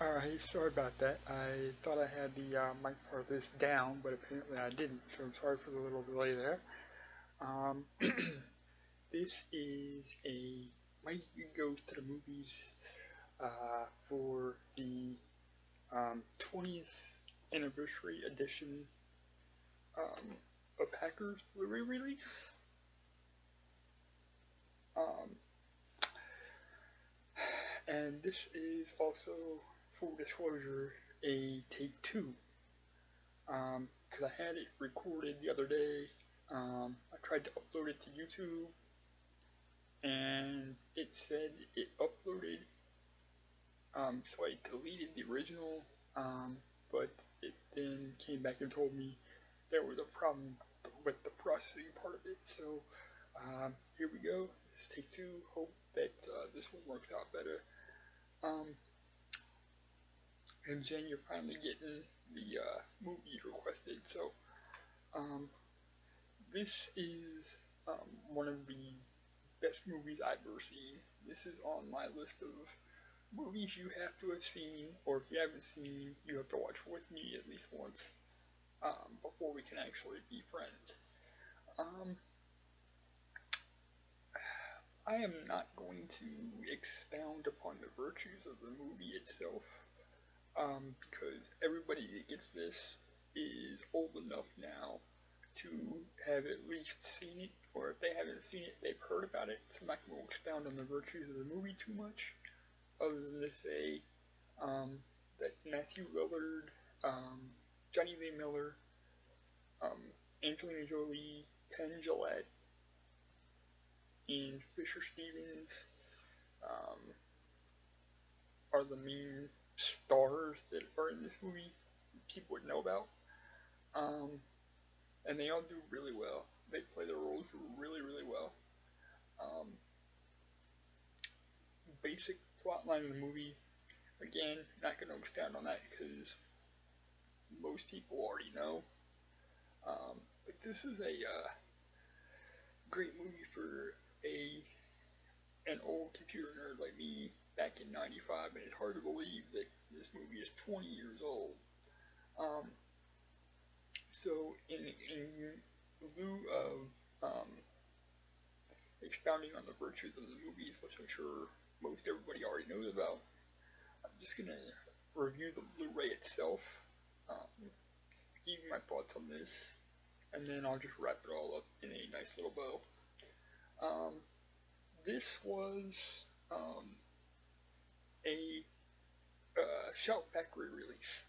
Hey, sorry about that. I thought I had the mic part of this down, but apparently I didn't, so I'm sorry for the little delay there. Um, this is a Mikey goes to the movies for the 20th anniversary edition of Hackers Blu-ray release. Um, and this is also, full disclosure, a take two. Because I had it recorded the other day. I tried to upload it to YouTube, and it said it uploaded. So I deleted the original, but it then came back and told me there was a problem with the processing part of it. So here we go. This is take two. Hope that this one works out better. Um, and Jen, you're finally getting the movie you requested. So um, this is one of the best movies I've ever seen. This is on my list of movies you have to have seen, or if you haven't seen, you have to watch with me at least once before we can actually be friends. Um, I am not going to expound upon the virtues of the movie itself because everybody that gets this is old enough now to have at least seen it, or if they haven't seen it, they've heard about it. So I'm not going to expound on the virtues of the movie too much, other than to say that Matthew Lillard, Johnny Lee Miller, um, Angelina Jolie, Penn Jillette, and Fisher Stevens um, are the main stars that are in this movie people would know about. Um, and they all do really well. They play their roles really, really well. Um, Basic plotline of the movie, again, not going to expound on that because most people already know. But this is a great movie for an old computer nerd like me back in '95, and it's hard to believe that this movie is 20 years old. Um, so, in lieu of expounding on the virtues of the movies, which I'm sure most everybody already knows about, I'm just gonna review the Blu-ray itself, um, give you my thoughts on this, and then I'll just wrap it all up in a nice little bow. Um, this was a Shout Factory release.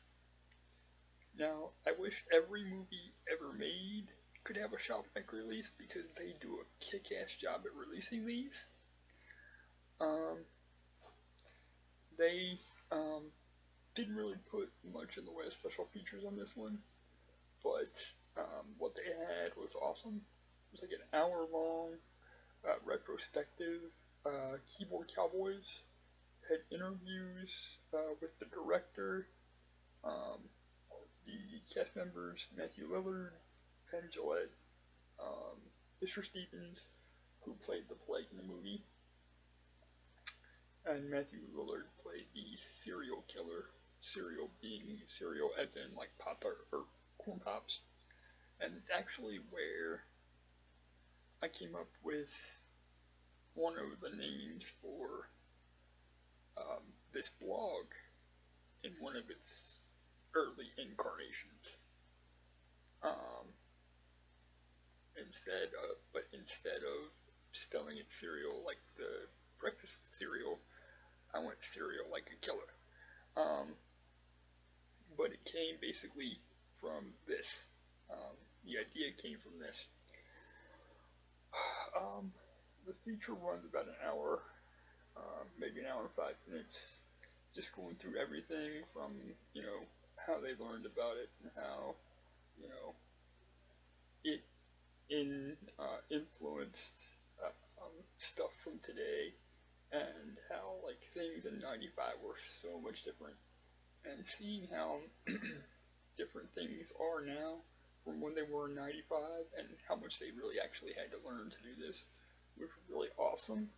Now, I wish every movie ever made could have a Shout Factory release because they do a kick-ass job at releasing these. Um, they didn't really put much in the way of special features on this one, but what they had was awesome. It was like an hour-long retrospective. Keyboard Cowboys had interviews with the director, um, the cast members, Matthew Lillard, Penn Jillette, Mr. Stevens, who played the plague in the movie, and Matthew Lillard played the serial killer. Cereal being cereal as in like Pop Tart or Corn Pops. And it's actually where I came up with one of the names for this blog in one of its early incarnations. Um, instead of spelling it cereal like the breakfast cereal, I went cereal like a killer. Um, but it came basically from this. The idea came from this. The feature runs about an hour, maybe an hour and 5 minutes, just going through everything from, how they learned about it and how, it influenced stuff from today and how, like, things in '95 were so much different. And seeing how different things are now from when they were in '95 and how much they really actually had to learn to do this was really awesome.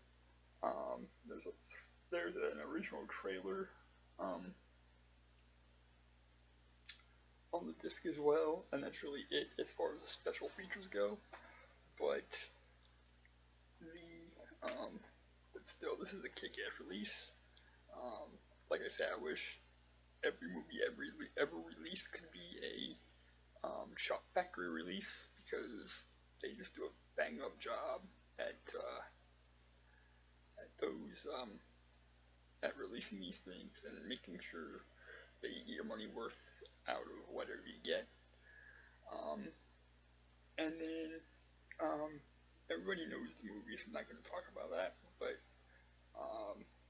There's an original trailer on the disc as well, and that's really it as far as the special features go. But but still, this is a kick-ass release. Um, like I said, I wish every movie ever released could be Shock Factory release, because they just do a bang up job at those at releasing these things and making sure that you get your money worth out of whatever you get. Um, and then everybody knows the movie, so I'm not going to talk about that. But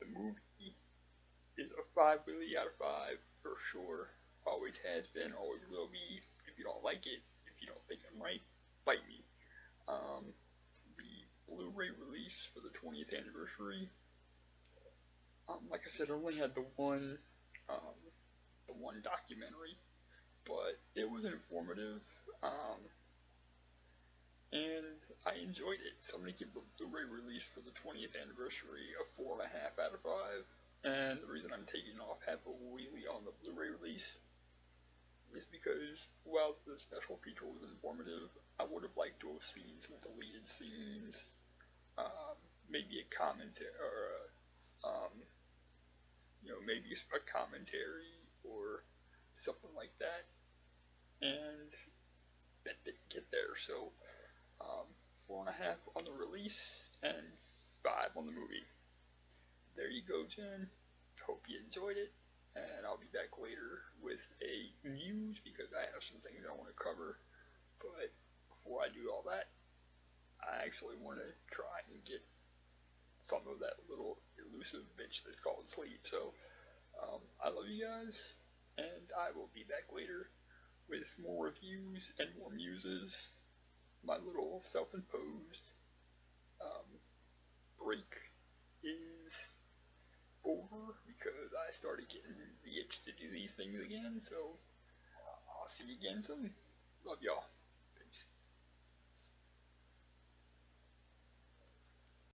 the movie is a 5 really out of 5 for sure. Always has been, always will be. If you don't like it, if you don't think I'm right, bite me. The Blu-ray release for the 20th anniversary, like I said, I only had the one documentary, but it was informative, and I enjoyed it. So I'm gonna give the Blu-ray release for the 20th anniversary a 4.5 out of 5. And the reason I'm taking off half a wheelie on the Blu-ray release is because while the special feature was informative, I would have liked to have seen some deleted scenes, maybe a commentary, or maybe a commentary or something like that, and that didn't get there. So, 4.5 on the release and 5 on the movie. There you go, Jen. Hope you enjoyed it, and I'll be back later with a news because I have some things I want to cover. But before I do all that, I actually want to try and get some of that little elusive bitch that's called sleep. So, I love you guys, and I will be back later with more reviews and more muses. My little self-imposed break is over because I started getting the itch to do these things again. So I'll see you again soon. Love y'all.